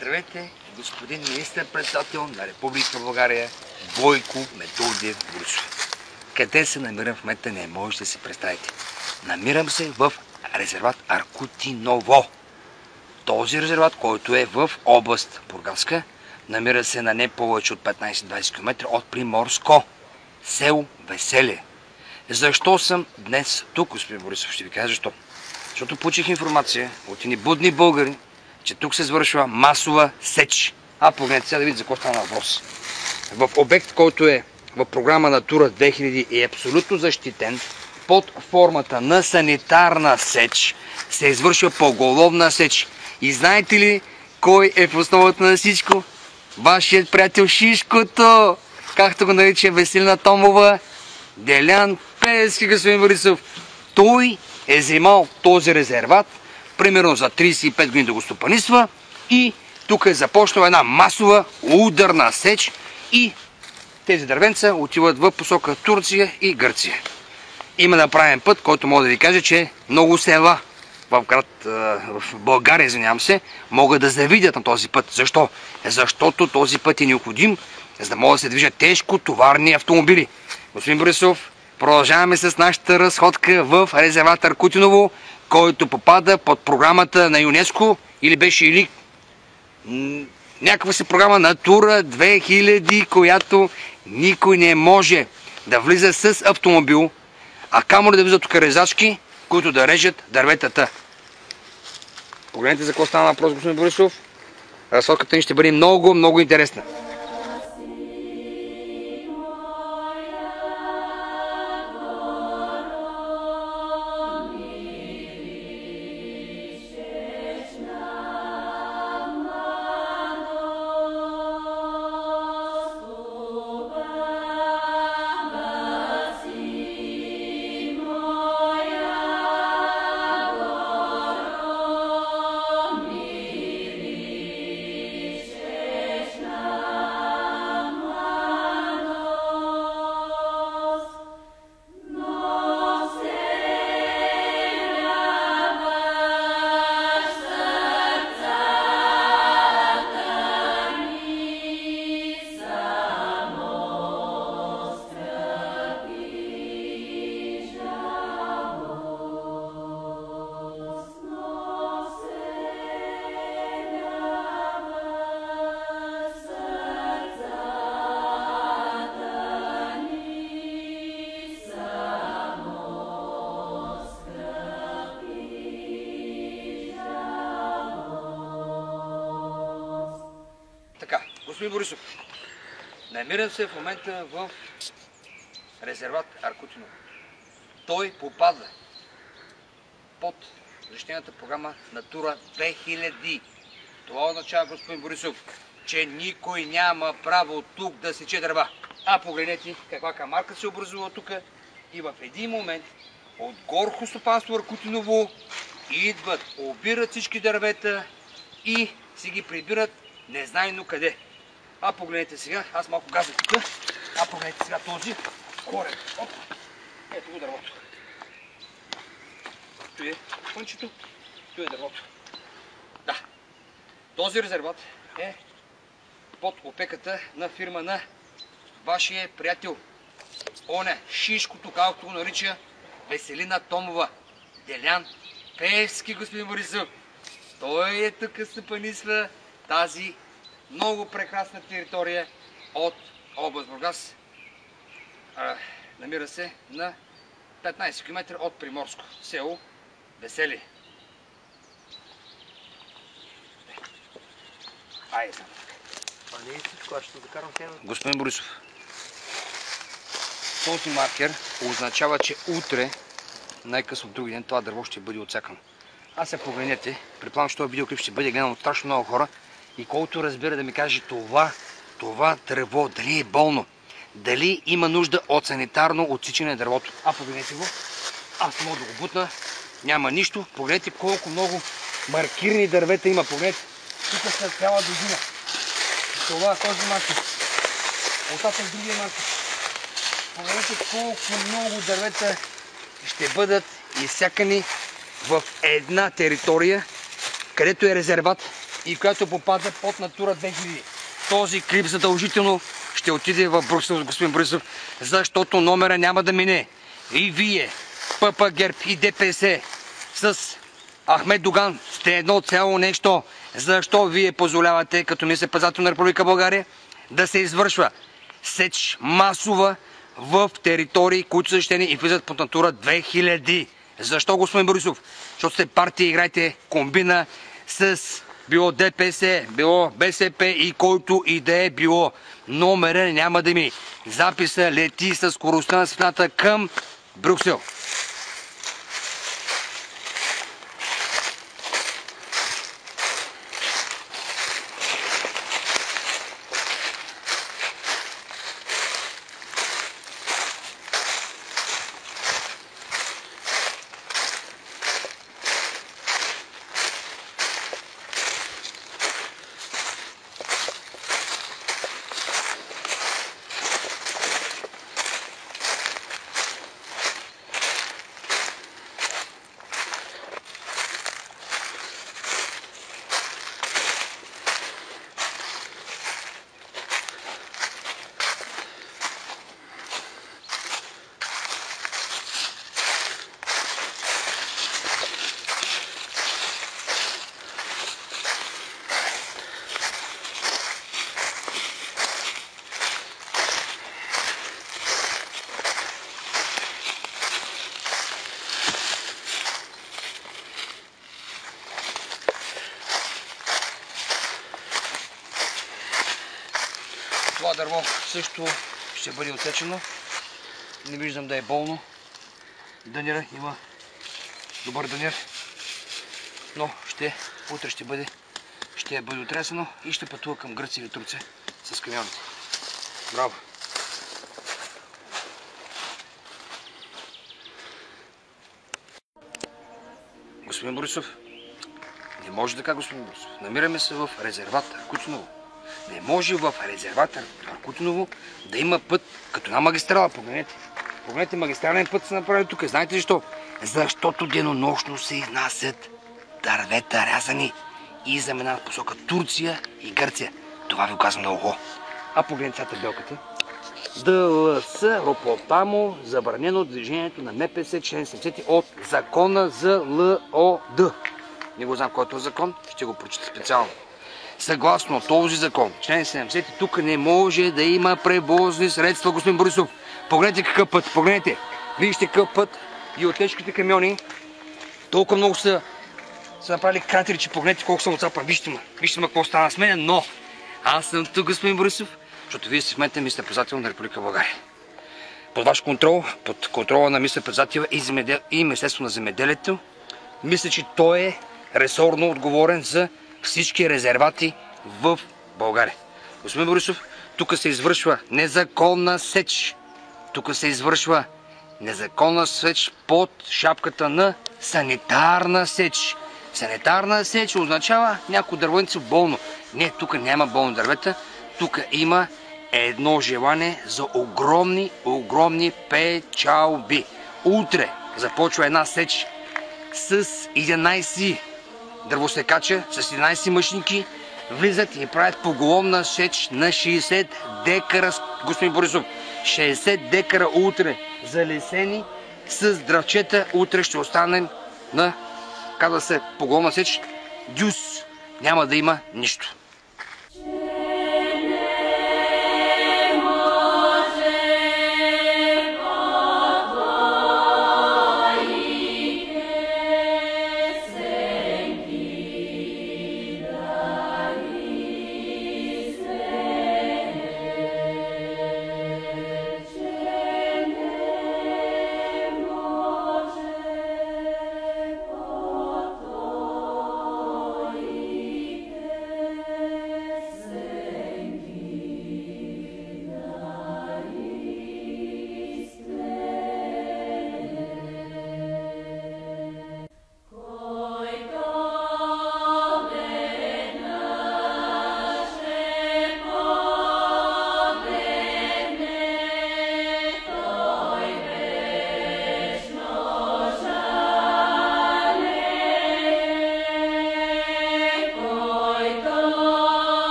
Здравейте, господин министър-председател на Република България Бойко Методиев Борисов. Къде се намирам в момента, не можете да си представите. Намирам се в резерват Аркутиново. Този резерват, който е в област Бургаска, намира се на не повече от 15-20 км от Приморско, село Веселие. Защо съм днес тук, господин Борисов? Ще ви кажа защо. Защото получих информация от едни будни българи, че тук се извършва масова сеч. Погледнете сега да видите за какво стана въпрос. В обект, който е в програма Натура 2000 и е абсолютно защитен, под формата на санитарна сеч, се извършва поголовна сеч. И знаете ли кой е в основата на всичко? Вашият приятел Шишкото, както го нарича Веселина Томова, Делян Пеевски, господин Борисов. Той е вземал този резерват примерно за 35 години да го стопанисва и тук е започнала една масова ударна сеч и тези дървенца отиват в посока Турция и Гърция. Има направен път, който мога да ви кажа, че много села в България, извинявам се, могат да завидят на този път. Защо? Защото този път е необходим, за да могат да се движат тежко товарни автомобили. Господин Борисов, продължаваме с нашата разходка в резерват Аркутиново, който попада под програмата на ЮНЕСКО или беше някаква си програма Натура 2000, която никой не може да влиза с автомобил, а камо ли да влизат тук резачки, които да режат дърветата. Погледнете за какво стана въпрос, господин Борисов. Разходката ни ще бъде много, много интересна. Господин Борисов, намирам се в момента в резерват Аркутиново. Той попада под защитената програма Натура 2000. Това означава, господин Борисов, че никой няма право тук да сече дърва. Погледнете каква камарка се образува тук и в един момент от горско стопанство Аркутиново идват, обират всички дървета и си ги прибират незнайно къде. Погледнете сега, аз малко газя тук. Погледнете сега този корен. Ето го дървото. Той е пънчето, той е дървото. Да, този резерват е под опеката на фирма на вашия приятел. Шишкото, както го нарича Веселина Томова. Делян Пеевски, господин Борисов. Той е тук стопанисва тази много прекрасна територия от област Бургас. Намира се на 15 км от Приморско, село Веселие. Господин Борисов, този маркер означава, че утре, най-късно други ден, това дърво ще бъде отсякано. Се погледнете, предполагам, че този видеоклип ще бъде гледан от страшно много хора и който разбира да ми каже това дърво, дали е болно, дали има нужда от санитарно отсичане на дървото. Погледнете го, аз мога да го бутна, няма нищо. Погледнете колко много маркирани дървета има, погледнете, тук са цяла дозина. Това, този маркер, оттатък другия маркер. Погледнете колко много дървета ще бъдат изсякани в една територия, където е резерват и която попада под Натура 2000. Този клип задължително ще отиде в Брюксел, господин Борисов, защото номера няма да мине. И вие, ПП ГЕРБ и ДПС с Ахмед Доган сте едно цяло нещо. Защо вие позволявате, като министър-председател на Република България, да се извършва сеч масова в територии, които са защитени и влизат под Натура 2000? Защо, господин Борисов? Защото сте партия, играете комбина с било ДПС, било БСП и който и да е било. Номера няма да ми. Записа лети със скоростта на светлината към Брюксел. Това дърво също ще бъде отсечено. Не виждам да е болно. Дънера има добър дънер, но утре ще бъде отресено и ще пътува към Гърция или Турция с камионите. Браво! Господин Борисов, не може така, господин Борисов. Намираме се в резерват Аркутиново. Не може в резерват Аркутиново да има път като една магистрала. Погледнете. Погледнете, магистрален път се направи тук. Знаете ли защо? Защото денонощно се изнасят дървета рязани и заминават посока Турция и Гърция. Това ви го казвам на ухо. А погледнете сега табелката. ДЛС, Ропотамо, забранено движението на МПС, член 70 от Закона за ЛОД. Не го знам който е закон, ще го прочита специално. Съгласно този закон, член 70, тук не може да има превозни средства, господин Борисов. Погледнете какъв път, погледнете. Вижте какъв път и от тежките камиони. Толкова много са направили кратери, че погледнете колко съм отцапан. Вижте ме какво стана с мен, но аз съм тук, господин Борисов, защото вие сте в момента министър-председател на Република България. Под ваш контрол, под контрола на министър-председателя и Министерството на земеделието, мисля, че той е ресорно отговорен за всички резервати в България. Господин Борисов, тук се извършва незаконна сеч. Тук се извършва незаконна сеч под шапката на санитарна сеч. Санитарна сеч означава някои дървеници болно. Не, тук няма болни дървета. Тук има едно желание за огромни печалби. Утре започва една сеч с 11 дървосекача, с 11 мъчники, влизат и правят поголовна сеч на 60 декара, господин Борисов. 60 декара утре залесени с дръвчета. Утре ще останем на, казва се, поголовна сеч. Дюс. Няма да има нищо.